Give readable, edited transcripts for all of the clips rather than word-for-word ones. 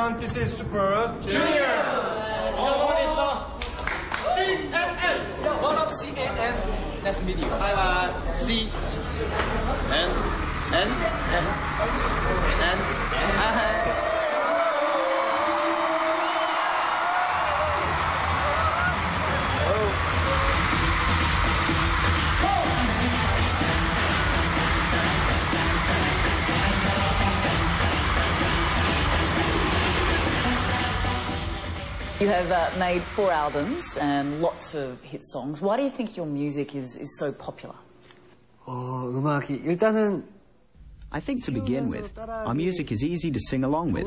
everyone, this is Super Junior. CNN. What up, CNN? Nice to meet you. Bye-bye. C. N. You have made 4 albums and lots of hit songs. Why do you think your music is so popular? 음악이 일단은 I think to begin with, our music is easy to sing along with.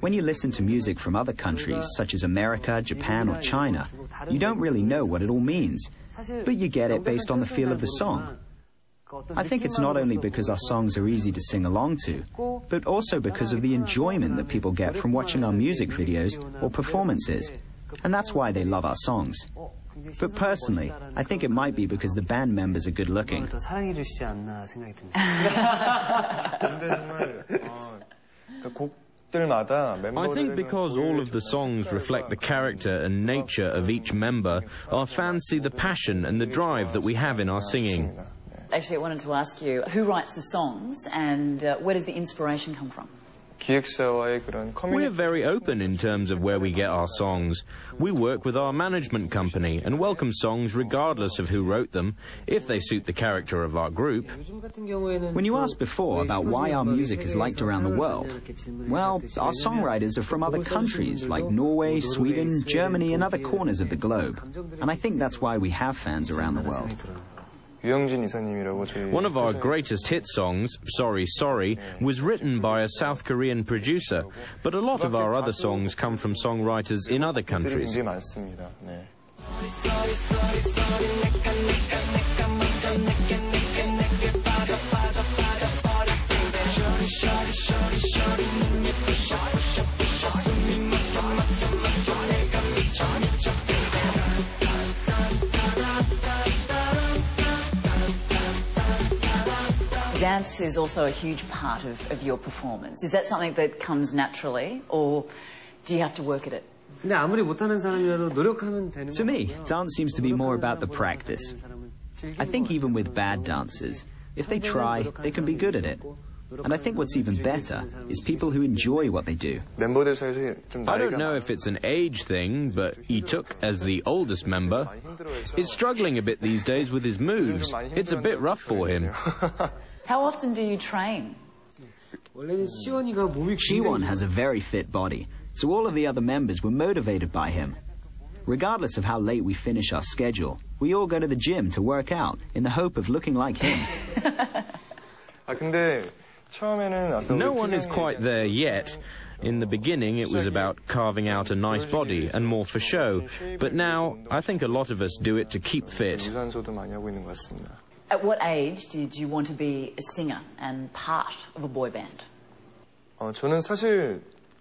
When you listen to music from other countries, such as America, Japan or China, you don't really know what it all means, but you get it based on the feel of the song. I think it's not only because our songs are easy to sing along to, but also because of the enjoyment that people get from watching our music videos or performances, and that's why they love our songs. But personally, I think it might be because the band members are good looking. I think because all of the songs reflect the character and nature of each member, our fans see the passion and the drive that we have in our singing. Actually, I wanted to ask you, who writes the songs and where does the inspiration come from? We're very open in terms of where we get our songs. We work with our management company and welcome songs regardless of who wrote them, if they suit the character of our group. When you asked before about why our music is liked around the world, well, our songwriters are from other countries like Norway, Sweden, Germany and other corners of the globe. And I think that's why we have fans around the world. One of our greatest hit songs, Sorry Sorry, was written by a South Korean producer, but a lot of our other songs come from songwriters in other countries. Dance is also a huge part of your performance. Is that something that comes naturally, or do you have to work at it? To me, dance seems to be more about the practice. I think even with bad dancers, if they try, they can be good at it. And I think what's even better is people who enjoy what they do. I don't know if it's an age thing, but Eeteuk, as the oldest member, is struggling a bit these days with his moves. It's a bit rough for him. How often do you train? Siwon has a very fit body, so all of the other members were motivated by him. Regardless of how late we finish our schedule, we all go to the gym to work out in the hope of looking like him. No one is quite there yet. In the beginning, it was about carving out a nice body and more for show. But now, I think a lot of us do it to keep fit. At what age did you want to be a singer and part of a boy band?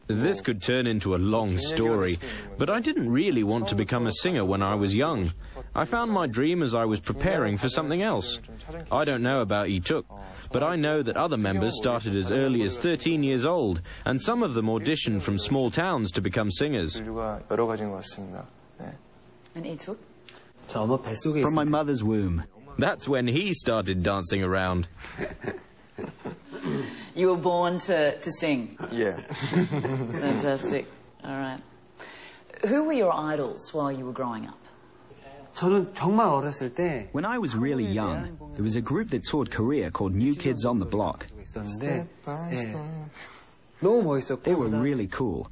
This could turn into a long story, but I didn't really want to become a singer when I was young. I found my dream as I was preparing for something else. I don't know about Eeteuk, but I know that other members started as early as 13 years old, and some of them auditioned from small towns to become singers. And Eeteuk? From my mother's womb. That's when he started dancing around. You were born to sing? Yeah. Fantastic. All right. Who were your idols while you were growing up? When I was really young, there was a group that toured Korea called New Kids on the Block. They were really cool.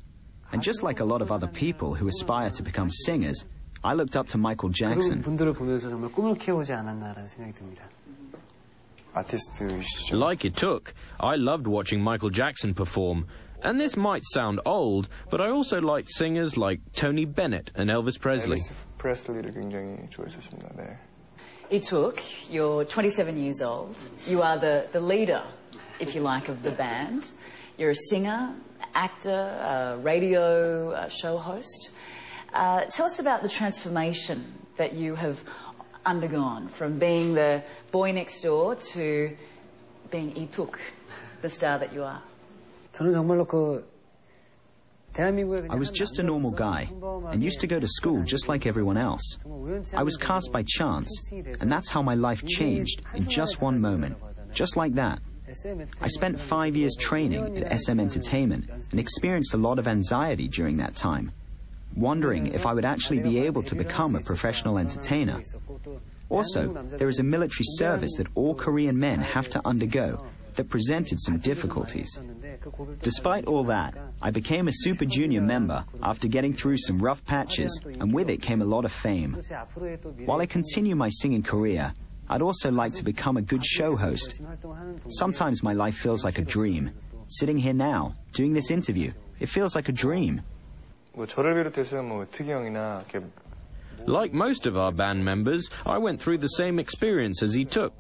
And just like a lot of other people who aspire to become singers, I looked up to Michael Jackson. Like Eeteuk, I loved watching Michael Jackson perform. And this might sound old, but I also liked singers like Tony Bennett and Elvis Presley. Eeteuk, you're 27 years old. You are the leader, if you like, of the band. You're a singer, actor, radio show host. Tell us about the transformation that you have undergone from being the boy next door to being Eeteuk, the star that you are. I was just a normal guy and used to go to school just like everyone else. I was cast by chance, and that's how my life changed in just one moment, just like that. I spent 5 years training at SM Entertainment and experienced a lot of anxiety during that time, wondering if I would actually be able to become a professional entertainer. Also, there is a military service that all Korean men have to undergo that presented some difficulties. Despite all that, I became a Super Junior member after getting through some rough patches, and with it came a lot of fame. While I continue my singing career, I'd also like to become a good show host. Sometimes my life feels like a dream. Sitting here now, doing this interview, it feels like a dream. Like most of our band members, I went through the same experience as Eeteuk.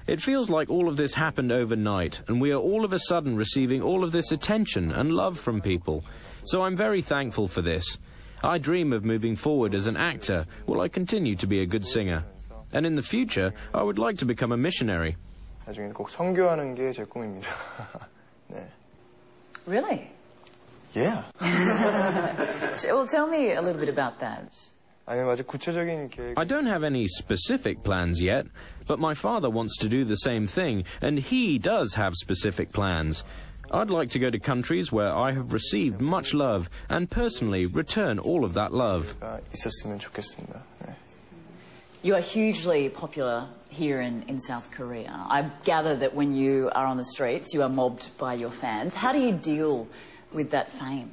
It feels like all of this happened overnight, and we are all of a sudden receiving all of this attention and love from people. So I'm very thankful for this. I dream of moving forward as an actor while I continue to be a good singer. And in the future, I would like to become a missionary. Really? Yeah. Well, tell me a little bit about that. I don't have any specific plans yet, but my father wants to do the same thing, and he does have specific plans. I'd like to go to countries where I have received much love and personally return all of that love. You are hugely popular here in South Korea. I gather that when you are on the streets, you are mobbed by your fans. How do you deal with that fame?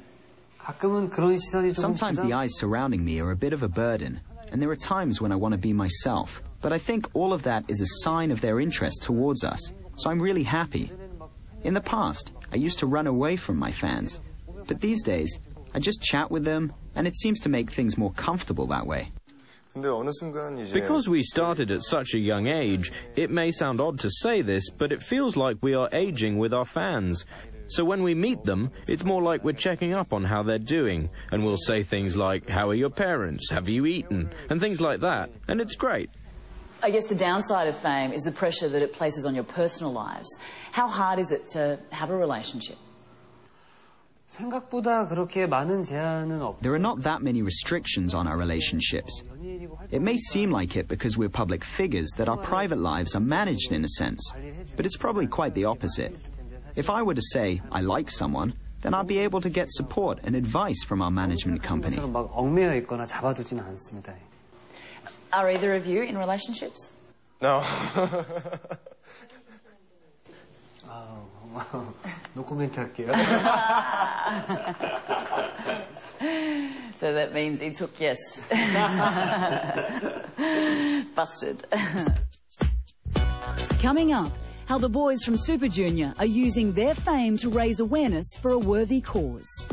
Sometimes the eyes surrounding me are a bit of a burden, and there are times when I want to be myself. But I think all of that is a sign of their interest towards us, so I'm really happy. In the past, I used to run away from my fans, but these days, I just chat with them, and it seems to make things more comfortable that way. Because we started at such a young age, it may sound odd to say this, but it feels like we are aging with our fans. So when we meet them, it's more like we're checking up on how they're doing, and we'll say things like, "How are your parents? Have you eaten?" and things like that, and it's great. I guess the downside of fame is the pressure that it places on your personal lives. How hard is it to have a relationship? There are not that many restrictions on our relationships. It may seem like it because we're public figures that our private lives are managed in a sense, but it's probably quite the opposite. If I were to say I like someone, then I'll be able to get support and advice from our management company. Are either of you in relationships? No. No comment 할게요. So that means Eeteuk, yes. Busted. Coming up, how the boys from Super Junior are using their fame to raise awareness for a worthy cause.